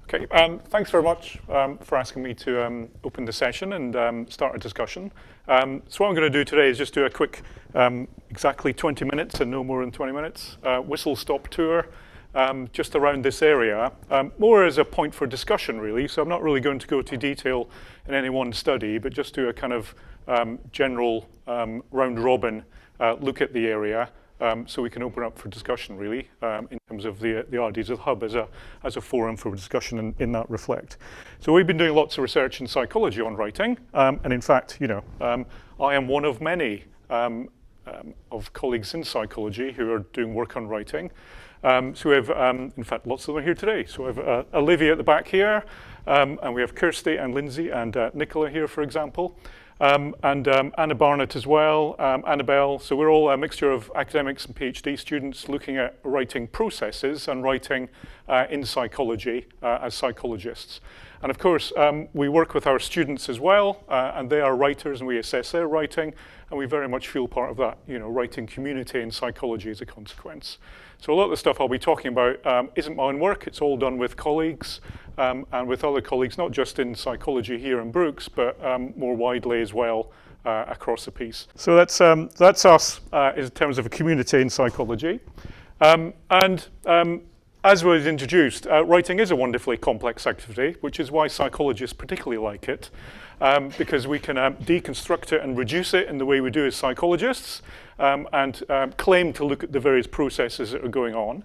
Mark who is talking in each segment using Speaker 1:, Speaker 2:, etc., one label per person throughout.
Speaker 1: Okay, thanks very much for asking me to open the session and start a discussion. So what I'm going to do today is just do a quick, exactly 20 minutes and no more than 20 minutes, whistle-stop tour just around this area, more as a point for discussion really. So I'm not really going to go into detail in any one study, but just do a kind of general round-robin look at the area. So we can open up for discussion, really, in terms of the ideas of the hub as a forum for discussion in that reflect. So we've been doing lots of research in psychology on writing, and in fact, I am one of many of colleagues in psychology who are doing work on writing. So we have, in fact, lots of them are here today. So we have Olivia at the back here, and we have Kirsty and Lindsay and Nicola here, for example. And Anna Barnett as well, Annabelle. So we're all a mixture of academics and PhD students looking at writing processes and writing in psychology as psychologists. And of course, we work with our students as well, and they are writers, and we assess their writing, and we very much feel part of that, writing community in psychology as a consequence. So a lot of the stuff I'll be talking about isn't my own work. It's all done with colleagues and with other colleagues, not just in psychology here in Brookes, but more widely as well across the piece. So that's us in terms of a community in psychology. As was introduced, writing is a wonderfully complex activity, which is why psychologists particularly like it, because we can deconstruct it and reduce it in the way we do as psychologists, and claim to look at the various processes that are going on.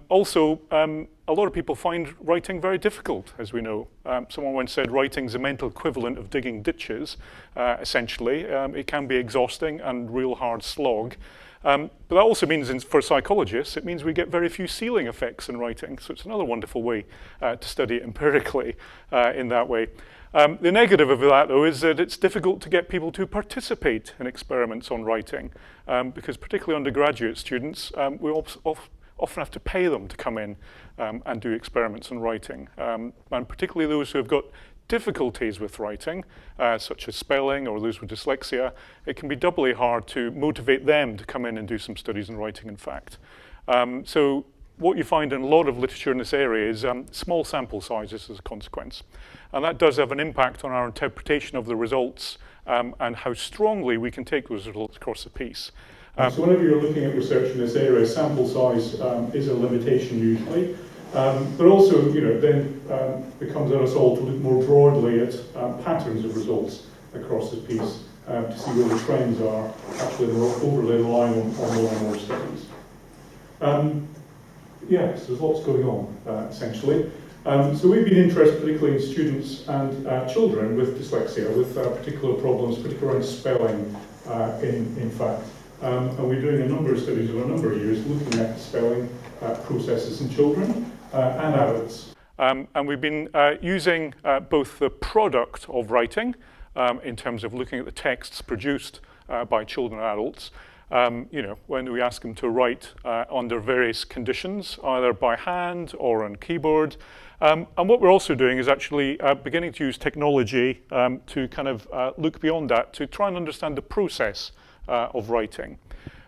Speaker 1: Also, a lot of people find writing very difficult, as we know. Someone once said writing's a mental equivalent of digging ditches, essentially. It can be exhausting and real hard slog. But that also means, for psychologists, it means we get very few ceiling effects in writing. So it's another wonderful way to study it empirically in that way. The negative of that, though, is that it's difficult to get people to participate in experiments on writing, because particularly undergraduate students, we often have to pay them to come in and do experiments on writing. And particularly those who have got difficulties with writing, such as spelling or those with dyslexia, it can be doubly hard to motivate them to come in and do some studies in writing, in fact. So what you find in a lot of literature in this area is small sample sizes as a consequence. And that does have an impact on our interpretation of the results and how strongly we can take those results across the piece. So whenever you're looking at research in this area, sample size is a limitation usually. But also, then becomes on us all to look more broadly at patterns of results across this piece to see where the trends are actually overly relying on more and more studies. Yes, there's lots going on, essentially. So we've been interested particularly in students and children with dyslexia, with particular problems, particularly around spelling, in fact. And we're doing a number of studies over a number of years looking at spelling processes in children and adults. And we've been using both the product of writing in terms of looking at the texts produced by children and adults. When we ask them to write under various conditions, either by hand or on keyboard. And what we're also doing is actually beginning to use technology to kind of look beyond that, to try and understand the process of writing.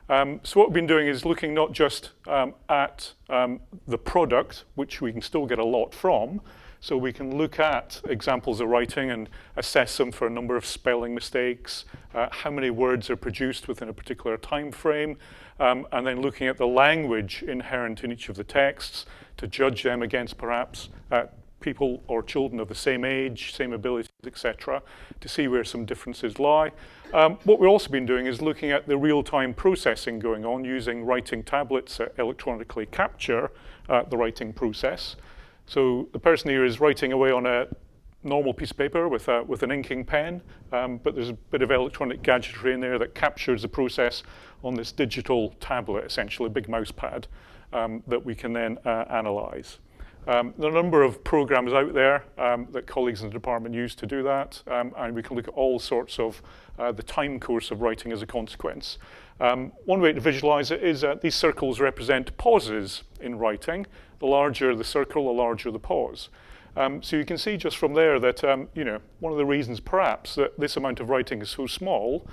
Speaker 1: So what we've been doing is looking not just at the product, which we can still get a lot from, so we can look at examples of writing and assess them for a number of spelling mistakes, how many words are produced within a particular time frame, and then looking at the language inherent in each of the texts to judge them against perhaps people or children of the same age, same abilities, etc., to see where some differences lie. What we've also been doing is looking at the real-time processing going on using writing tablets that electronically capture the writing process. So the person here is writing away on a normal piece of paper with an inking pen, but there's a bit of electronic gadgetry in there that captures the process on this digital tablet, essentially a big mouse pad, that we can then analyze. There are a number of programs out there that colleagues in the department use to do that, and we can look at all sorts of the time course of writing as a consequence. One way to visualize it is that these circles represent pauses in writing. The larger the circle, the larger the pause. So you can see just from there that one of the reasons perhaps that this amount of writing is so small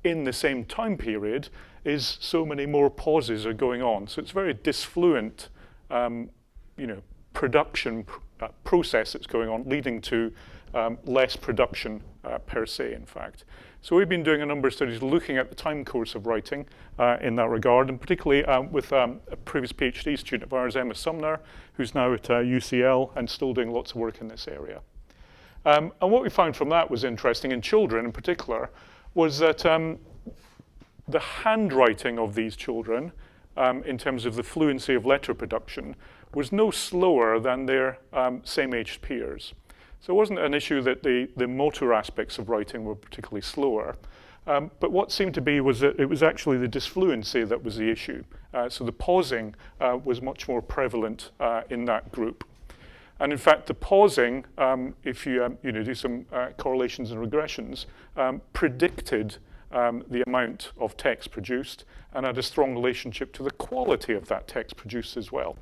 Speaker 1: in the same time period is so many more pauses are going on. So it's very disfluent, production process that's going on, leading to less production per se, in fact. So we've been doing a number of studies looking at the time course of writing in that regard, and particularly with a previous PhD student of ours, Emma Sumner, who's now at UCL and still doing lots of work in this area. And what we found from that was interesting, in children in particular, was that the handwriting of these children, in terms of the fluency of letter production, was no slower than their same-aged peers. So it wasn't an issue that the motor aspects of writing were particularly slower, but what seemed to be was that it was actually the disfluency that was the issue. So the pausing was much more prevalent in that group. And in fact, the pausing, if you do some correlations and regressions, predicted the amount of text produced and had a strong relationship to the quality of that text produced as well.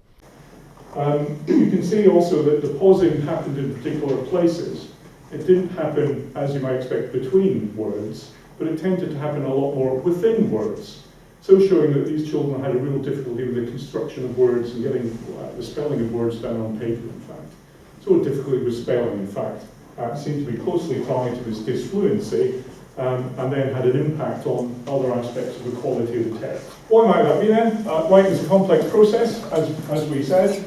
Speaker 1: You can see also that the pausing happened in particular places. It didn't happen, as you might expect, between words, but it tended to happen a lot more within words. So showing that these children had a real difficulty with the construction of words and getting the spelling of words down on paper, in fact. So difficulty with spelling, in fact, seemed to be closely tied to this disfluency, and then had an impact on other aspects of the quality of the text. Why might that be then? Writing is a complex process, as we said.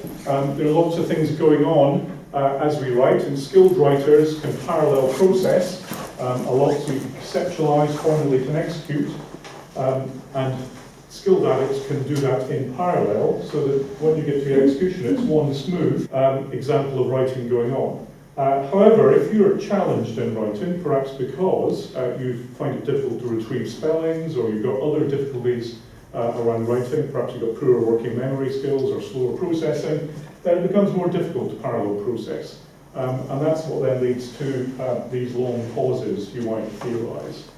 Speaker 1: There are lots of things going on as we write, and skilled writers can parallel process a lot, so you can conceptualize, formulate, and execute. And skilled addicts can do that in parallel, so that when you get to the execution, it's one smooth example of writing going on. However, if you're challenged in writing, perhaps because you find it difficult to retrieve spellings, or you've got other difficulties around writing, perhaps you've got poorer working memory skills or slower processing, then it becomes more difficult to parallel process. And that's what then leads to these long pauses, you might theorize.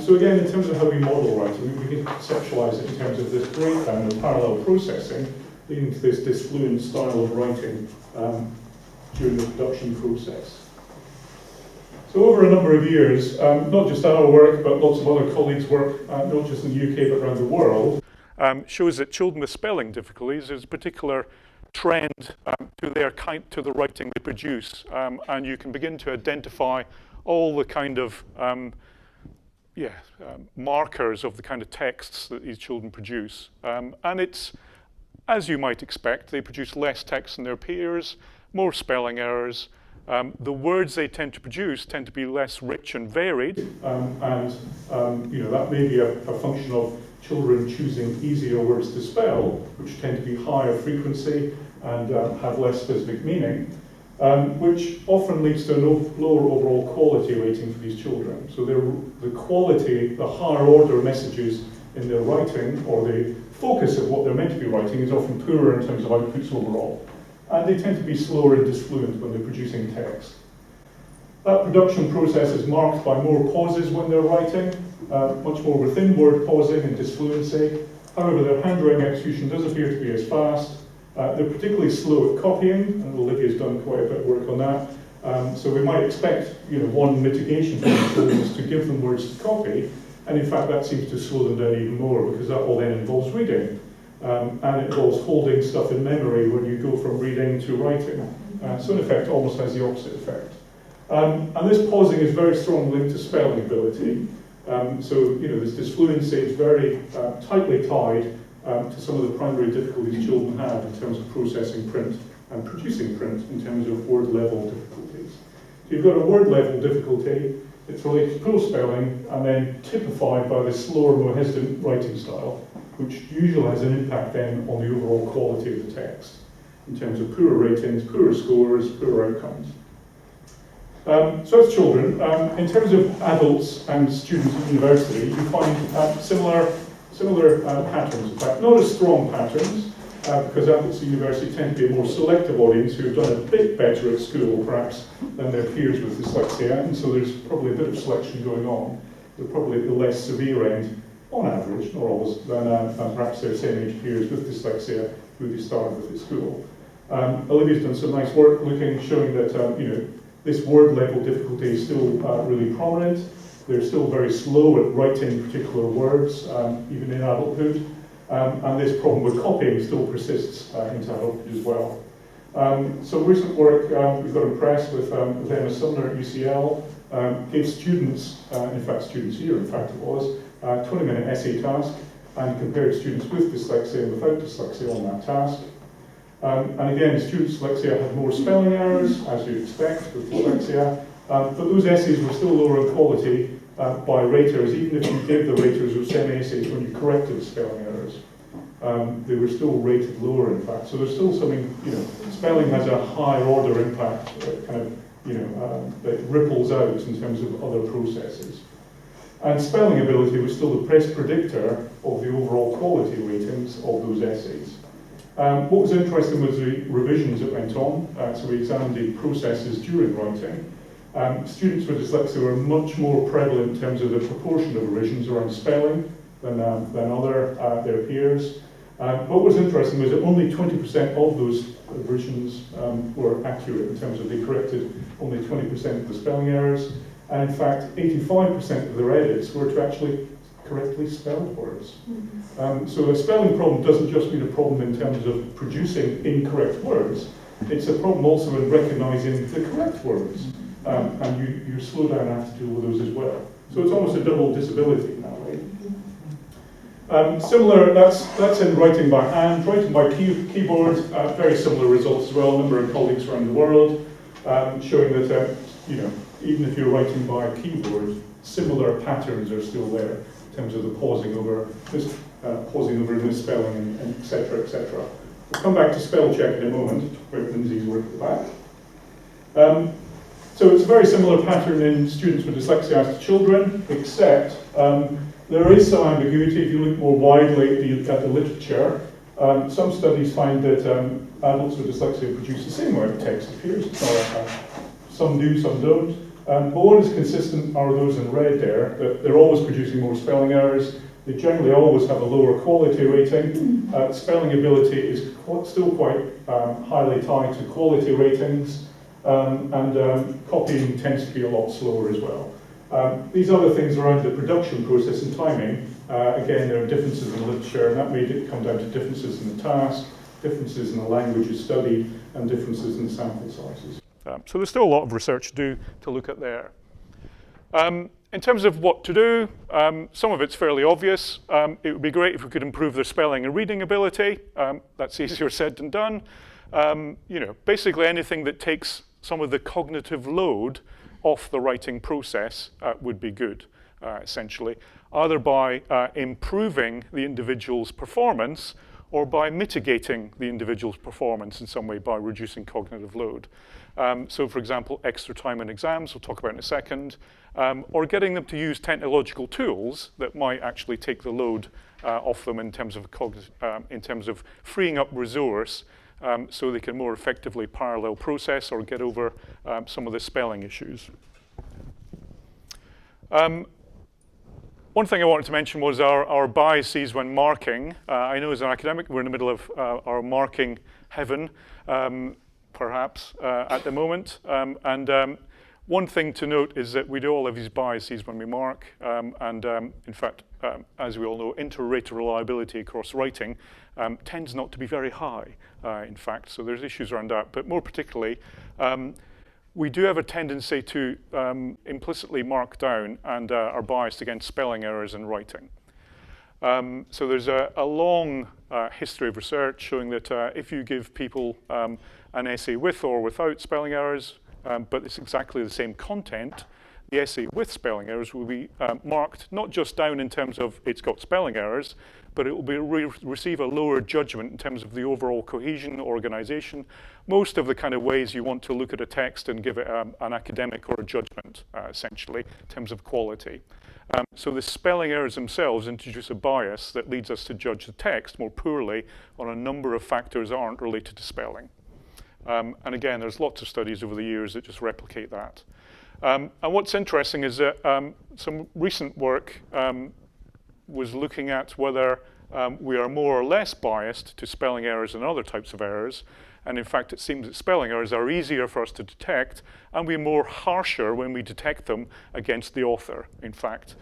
Speaker 1: So again, in terms of how we model writing, we can conceptualize it in terms of this breakdown of parallel processing, leading to this disfluent style of writing during the production process. So over a number of years, not just our work, but lots of other colleagues' work, not just in the UK, but around the world, shows that children with spelling difficulties, there's a particular trend to the writing they produce, and you can begin to identify all the kind of markers of the kind of texts that these children produce. And it's, as you might expect, they produce less text than their peers, more spelling errors. The words they tend to produce tend to be less rich and varied. That may be a function of children choosing easier words to spell, which tend to be higher frequency and have less specific meaning, which often leads to a lower overall quality rating for these children. So the quality, the higher order messages in their writing, or the focus of what they're meant to be writing, is often poorer in terms of outputs overall. And they tend to be slower and disfluent when they're producing text. That production process is marked by more pauses when they're writing, much more within word pausing and disfluency. However, their handwriting execution does appear to be as fast. They're particularly slow at copying, and Olivia's done quite a bit of work on that. So we might expect, one mitigation for these children is to give them words to copy, and in fact that seems to slow them down even more, because that all then involves reading. And it involves holding stuff in memory when you go from reading to writing. So in effect, almost has the opposite effect. And this pausing is very strongly linked to spelling ability. This disfluency is very tightly tied to some of the primary difficulties children have in terms of processing print and producing print in terms of word level difficulties. So you've got a word level difficulty, it's related to poor spelling, and then typified by this slower, more hesitant writing style, which usually has an impact then on the overall quality of the text, in terms of poorer ratings, poorer scores, poorer outcomes. So that's children. In terms of adults and students at university, you find similar patterns. In fact, not as strong patterns, because adults at university tend to be a more selective audience who have done a bit better at school, perhaps, than their peers with dyslexia, and so there's probably a bit of selection going on. They're probably at the less severe end, on average, not always, than perhaps their same-age peers with dyslexia who they started with at school. Olivia's done some nice work showing that this word level difficulty is still really prominent. They're still very slow at writing particular words, even in adulthood. And this problem with copying still persists into adulthood as well. Some recent work we've got impressed with Emma Sumner at UCL gave students, in fact students here in fact it was, a 20-minute essay task and compared students with dyslexia and without dyslexia on that task. And again, student dyslexia had more spelling errors, as you'd expect with dyslexia, but those essays were still lower in quality by raters, even if you gave the raters those same essays when you corrected the spelling errors. They were still rated lower, in fact. So there's still something, spelling has a high order impact, that ripples out in terms of other processes. And spelling ability was still the best predictor of the overall quality ratings of those essays. What was interesting was the revisions that went on. So we examined the processes during writing. Students with dyslexia were much more prevalent in terms of the proportion of revisions around spelling than their peers. What was interesting was that only 20% of those revisions were accurate in terms of they corrected only 20% of the spelling errors. And in fact, 85% of their edits were to actually correctly spelled words. So a spelling problem doesn't just mean a problem in terms of producing incorrect words, it's a problem also in recognising the correct words. And you slow down and have to deal with those as well. So it's almost a double disability in that way. Similar, that's in writing by hand. Writing by keyboard, very similar results as well. A number of colleagues around the world showing that even if you're writing by keyboard, similar patterns are still there in terms of the pausing over misspelling, and et cetera, et cetera. We'll come back to spell check in a moment, where Lindsay's work at the back. So it's a very similar pattern in students with dyslexia as to children, except there is some ambiguity if you look more widely at the literature. Some studies find that adults with dyslexia produce the same amount of text appears. Some do, some don't. But what is consistent are those in red there, that they're always producing more spelling errors. They generally always have a lower quality rating. Spelling ability is still quite highly tied to quality ratings, and copying tends to be a lot slower as well. These other things around the production process and timing, again, there are differences in the literature, and that made it come down to differences in the task, differences in the languages studied, and differences in the sample sizes. So there's still a lot of research to do to look at there. In terms of what to do, some of it's fairly obvious. It would be great if we could improve their spelling and reading ability. That's easier said than done. Basically anything that takes some of the cognitive load off the writing process would be good, essentially, either by improving the individual's performance or by mitigating the individual's performance in some way by reducing cognitive load. So for example, extra time in exams, we'll talk about in a second, or getting them to use technological tools that might actually take the load off them in terms of freeing up resource so they can more effectively parallel process or get over some of the spelling issues. One thing I wanted to mention was our biases when marking. I know as an academic we're in the middle of our marking heaven, perhaps, at the moment. One thing to note is that we do all have these biases when we mark, in fact, as we all know, inter-rater reliability across writing tends not to be very high, in fact, so there's issues around that. But more particularly, we do have a tendency to implicitly mark down and are biased against spelling errors in writing. So there's a long history of research showing that if you give people an essay with or without spelling errors, but it's exactly the same content, the essay with spelling errors will be marked not just down in terms of it's got spelling errors, but it will be receive a lower judgment in terms of the overall cohesion, organization, most of the kind of ways you want to look at a text and give it an academic or a judgment, essentially, in terms of quality. So the spelling errors themselves introduce a bias that leads us to judge the text more poorly on a number of factors that aren't related to spelling. And again, there's lots of studies over the years that just replicate that. And what's interesting is that some recent work was looking at whether we are more or less biased to spelling errors and other types of errors. And in fact, it seems that spelling errors are easier for us to detect, and we're more harsher when we detect them against the author, in fact.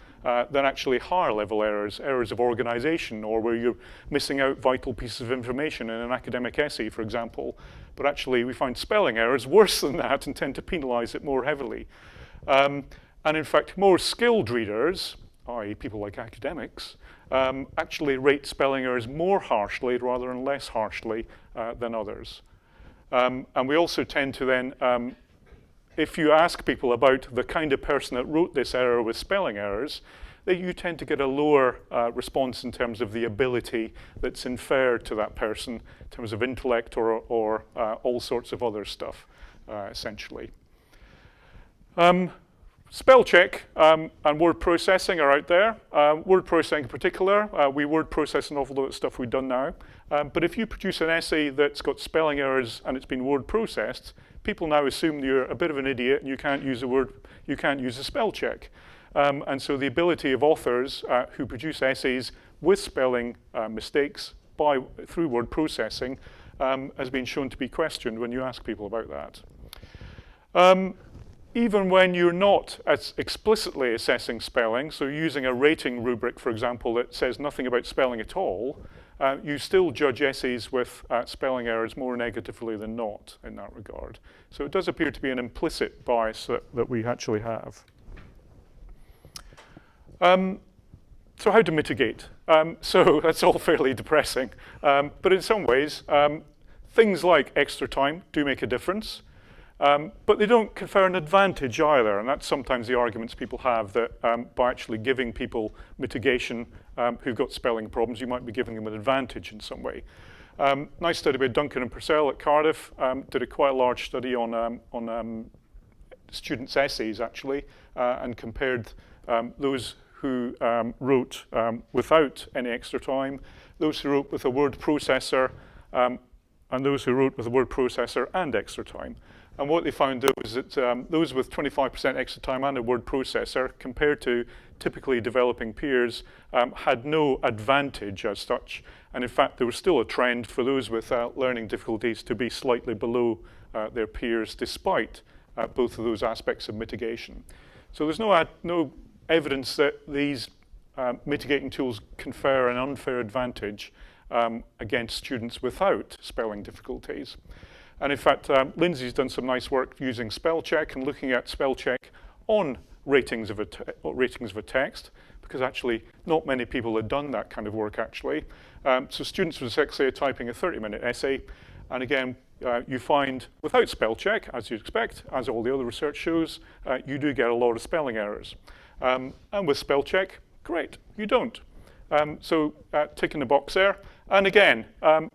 Speaker 2: than actually higher level errors, errors of organization, or where you're missing out vital pieces of information in an academic essay, for example. But actually, we find spelling errors worse than that and tend to penalize it more heavily. And in fact, more skilled readers, i.e. people like academics, actually rate spelling errors more harshly rather than less harshly than others. And we also tend to then, if you ask people about the kind of person that wrote this error with spelling errors, that you tend to get a lower response in terms of the ability that's inferred to that person, in terms of intellect or all sorts of other stuff, essentially. Spell check and word processing are out there. Word processing in particular, we word process an awful lot of stuff we've done now. But if you produce an essay that's got spelling errors and it's been word processed, people now assume you're a bit of an idiot and you can't use a spell check. And so the ability of authors who produce essays with spelling mistakes through word processing has been shown to be questioned when you ask people about that. Even when you're not as explicitly assessing spelling, so using a rating rubric, for example, that says nothing about spelling at all, you still judge essays with spelling errors more negatively than not in that regard. So it does appear to be an implicit bias that we actually have. So how to mitigate? So that's all fairly depressing. But in some ways, things like extra time do make a difference. But they don't confer an advantage either, and that's sometimes the arguments people have, that by actually giving people mitigation who've got spelling problems, you might be giving them an advantage in some way. Nice study by Duncan and Purcell at Cardiff did a quite large study on students' essays, actually, and compared those who wrote without any extra time, those who wrote with a word processor, and those who wrote with a word processor and extra time. And what they found was that those with 25% extra time and a word processor, compared to typically developing peers, had no advantage as such. And in fact, there was still a trend for those with learning difficulties to be slightly below their peers, despite both of those aspects of mitigation. So there's no evidence that these mitigating tools confer an unfair advantage against students without spelling difficulties. And in fact, Lindsay's done some nice work using spell check and looking at spell check on ratings of a text, because actually not many people had done that kind of work actually. So students with dyslexia typing a 30-minute essay, and again, you find without spell check, as you'd expect, as all the other research shows, you do get a lot of spelling errors. And with spell check, great, you don't. So tick in the box there. And again,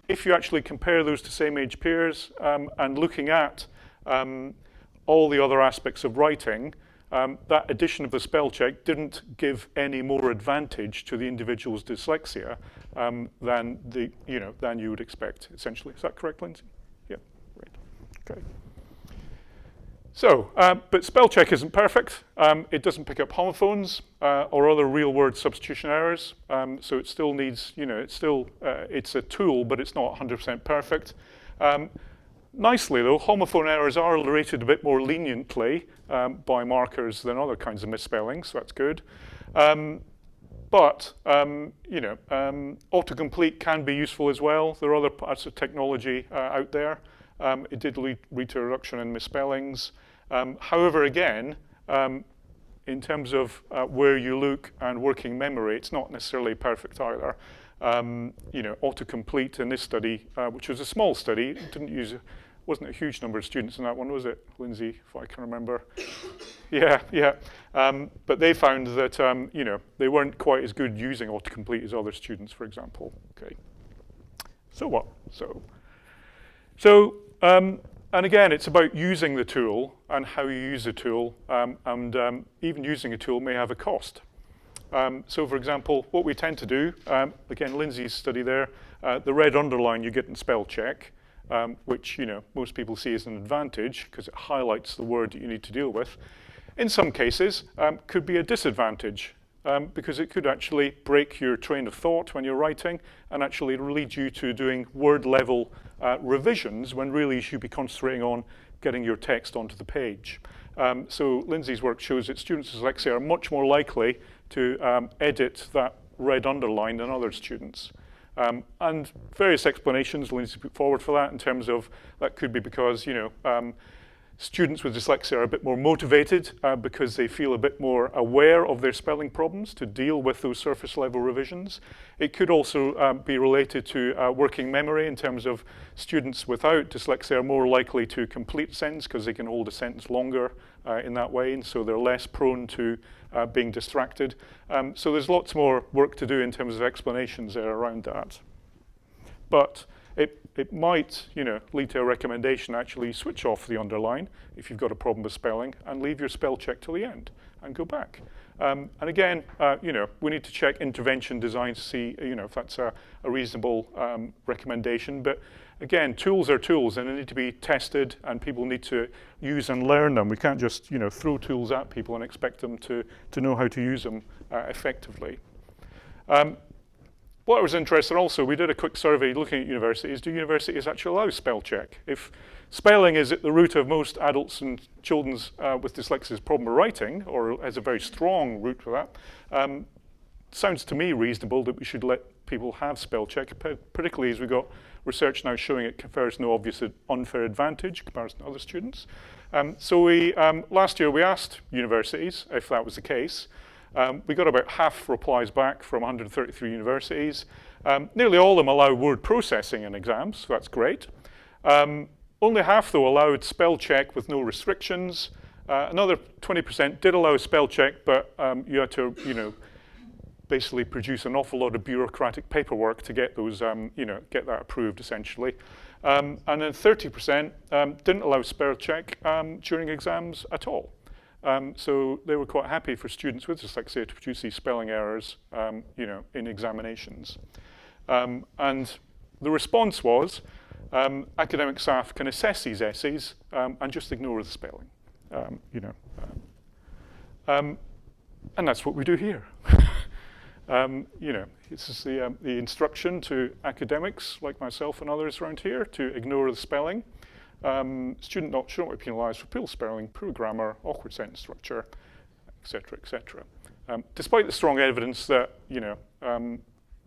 Speaker 2: if you actually compare those to same age peers and looking at all the other aspects of writing, that addition of the spell check didn't give any more advantage to the individual's dyslexia than you would expect, essentially. Is that correct, Lindsay? Yeah, right. Okay. So, but spell check isn't perfect. It doesn't pick up homophones or other real word substitution errors. So it still needs, it's a tool, but it's not 100% perfect. Nicely though, homophone errors are rated a bit more leniently by markers than other kinds of misspellings, so that's good. But autocomplete can be useful as well. There are other parts of technology out there. It did lead to a reduction in misspellings. However, again, in terms of where you look and working memory, it's not necessarily perfect either. Autocomplete in this study, which was a small study, wasn't a huge number of students in that one, was it, Lindsay, if I can remember? Yeah. But they found that, they weren't quite as good using autocomplete as other students, for example. Okay. So what? So, and again, it's about using the tool and how you use the tool, and even using a tool may have a cost. So for example, what we tend to do, again, Lindsay's study there, the red underline you get in spell check, which most people see as an advantage because it highlights the word that you need to deal with, in some cases could be a disadvantage. Because it could actually break your train of thought when you're writing and actually lead you to doing word level revisions when really you should be concentrating on getting your text onto the page. So Lindsay's work shows that students with dyslexia are much more likely to edit that red underline in other students. And various explanations will need to be put forward for that in terms of that could be because, students with dyslexia are a bit more motivated because they feel a bit more aware of their spelling problems to deal with those surface level revisions. It could also be related to working memory in terms of students without dyslexia are more likely to complete a sentence because they can hold a sentence longer in that way, and so they're less prone to being distracted. So there's lots more work to do in terms of explanations there around that. But it might, lead to a recommendation actually switch off the underline if you've got a problem with spelling and leave your spell check till the end and go back. And again, we need to check intervention design to see, if that's a reasonable recommendation. But again, tools are tools and they need to be tested and people need to use and learn them. We can't just, throw tools at people and expect them to know how to use them effectively. What I was interested in also, we did a quick survey looking at universities. Do universities actually allow spell check? If spelling is at the root of most adults and children's with dyslexia's problem of writing, or has a very strong root for that, sounds to me reasonable that we should let people have spell check, particularly as we've got research now showing it confers no obvious unfair advantage in comparison to other students. So last year we asked universities if that was the case. We got about half replies back from 133 universities. Nearly all of them allow word processing in exams, so that's great. Only half, though, allowed spell check with no restrictions. Another 20% did allow spell check, but you had to, basically produce an awful lot of bureaucratic paperwork to get those, get that approved, essentially. And then 30% didn't allow spell check during exams at all. So they were quite happy for students with dyslexia to produce these spelling errors, in examinations. And the response was, academic staff can assess these essays and just ignore the spelling, and that's what we do here. This is the instruction to academics like myself and others around here to ignore the spelling. Student not should not be penalised for poor spelling, poor grammar, awkward sentence structure, etc., etc. Despite the strong evidence that,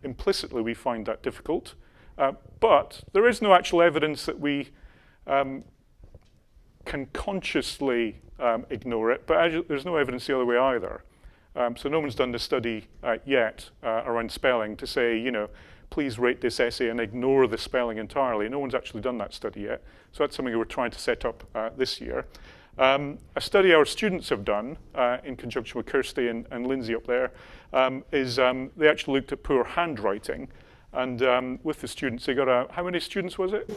Speaker 2: implicitly we find that difficult, but there is no actual evidence that we can consciously ignore it, but there's no evidence the other way either. So no one's done this study yet around spelling to say, please rate this essay and ignore the spelling entirely. No one's actually done that study yet. So that's something we're trying to set up this year. A study our students have done in conjunction with Kirsty and Lindsay up there is they actually looked at poor handwriting. And with the students, they got how many students was it?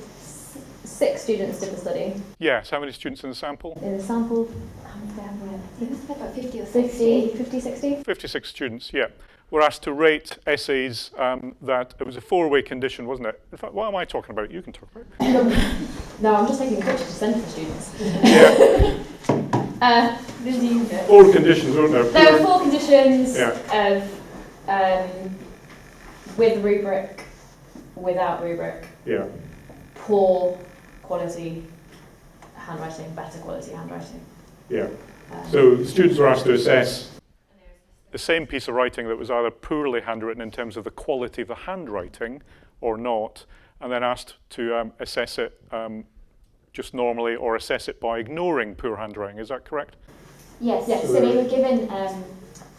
Speaker 3: 6 students did the study.
Speaker 2: Yes, how many students in the sample?
Speaker 3: In the sample, how many do we have? I think it's about 50 or 60. 50, 60?
Speaker 2: 56 students, yeah. Were asked to rate essays that, it was a 4-way condition, wasn't it? In fact, what am I talking about? You can talk about it.
Speaker 3: No, I'm just taking pictures to send to the students.
Speaker 2: Yeah. 4 conditions, weren't there?
Speaker 3: There were 4 conditions
Speaker 2: yeah.
Speaker 3: of with rubric, without rubric,
Speaker 2: yeah.
Speaker 3: poor quality handwriting, better quality handwriting.
Speaker 2: Yeah. So students were asked to assess the same piece of writing that was either poorly handwritten in terms of the quality of the handwriting or not, and then asked to assess it just normally or assess it by ignoring poor handwriting. Is that correct?
Speaker 4: Yes, so they were given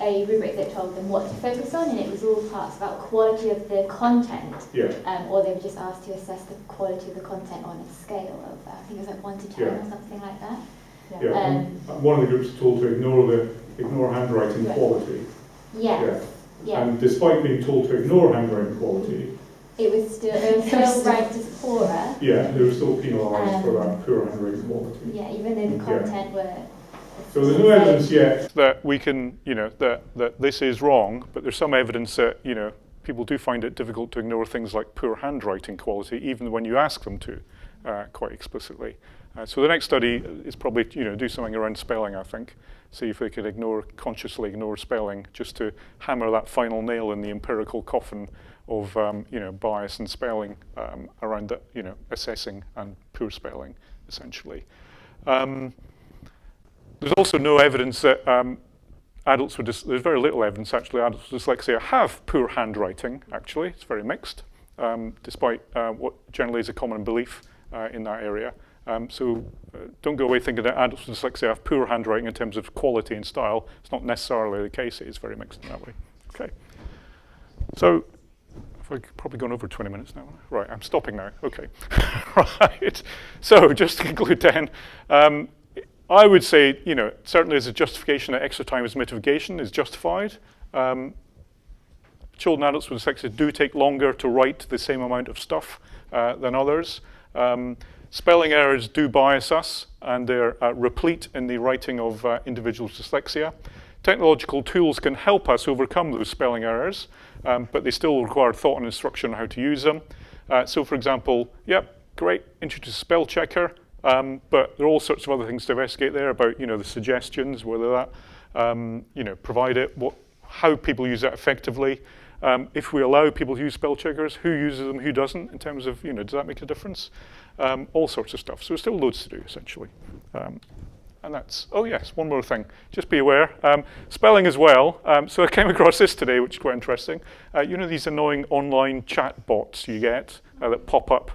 Speaker 4: a rubric that told them what to focus on, and it was all parts about quality of the content.
Speaker 2: Yeah.
Speaker 4: Or they were just asked to assess the quality of the content on a scale of, I think it was like 1 to 10
Speaker 2: yeah.
Speaker 4: or something like that.
Speaker 2: Yeah. One of the groups told to ignore handwriting
Speaker 4: right.
Speaker 2: quality.
Speaker 4: Yes. Yeah.
Speaker 2: And despite being told to ignore handwriting quality,
Speaker 4: it was still ranked as poorer.
Speaker 2: Yeah, they were still penalised for that poor handwriting quality.
Speaker 4: Yeah, even though the content were.
Speaker 2: So there's no evidence yet that we can, that this is wrong, but there's some evidence that, people do find it difficult to ignore things like poor handwriting quality, even when you ask them to, quite explicitly. So the next study is probably, do something around spelling, I think. See if they could consciously ignore spelling, just to hammer that final nail in the empirical coffin of, bias and spelling around that, assessing and poor spelling, essentially. There's also no evidence that adults with there's very little evidence actually adults with dyslexia have poor handwriting. Actually, it's very mixed, despite what generally is a common belief in that area. So don't go away thinking that adults with dyslexia have poor handwriting in terms of quality and style. It's not necessarily the case. It's very mixed in that way. Okay. So I've probably gone over 20 minutes now. Right, I'm stopping now. Okay. Right. So just to conclude then, I would say, certainly as a justification that extra time as mitigation is justified. Children and adults with dyslexia do take longer to write the same amount of stuff than others. Spelling errors do bias us, and they're replete in the writing of individuals with dyslexia. Technological tools can help us overcome those spelling errors, but they still require thought and instruction on how to use them. So for example, great, introduce a spell checker, but there are all sorts of other things to investigate there about, the suggestions, whether that, provide it, how people use that effectively. If we allow people to use spell checkers, who uses them, who doesn't, in terms of, does that make a difference? All sorts of stuff. So there's still loads to do, essentially. And that's, oh yes, one more thing. Just be aware, spelling as well. So I came across this today, which is quite interesting. These annoying online chat bots you get that pop up.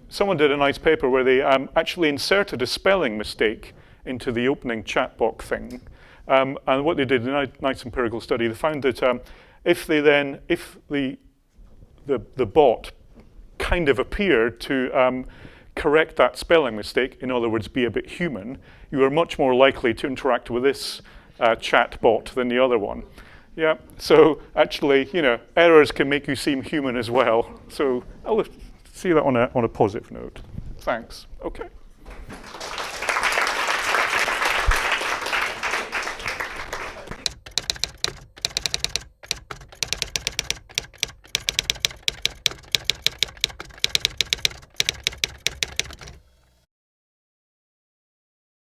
Speaker 2: Someone did a nice paper where they actually inserted a spelling mistake into the opening chat box thing. And what they did in a nice empirical study, they found that if the bot kind of appeared to correct that spelling mistake, in other words, be a bit human, you are much more likely to interact with this chat bot than the other one. Yeah, so actually, errors can make you seem human as well. So I'll see that on a positive note. Thanks. Okay.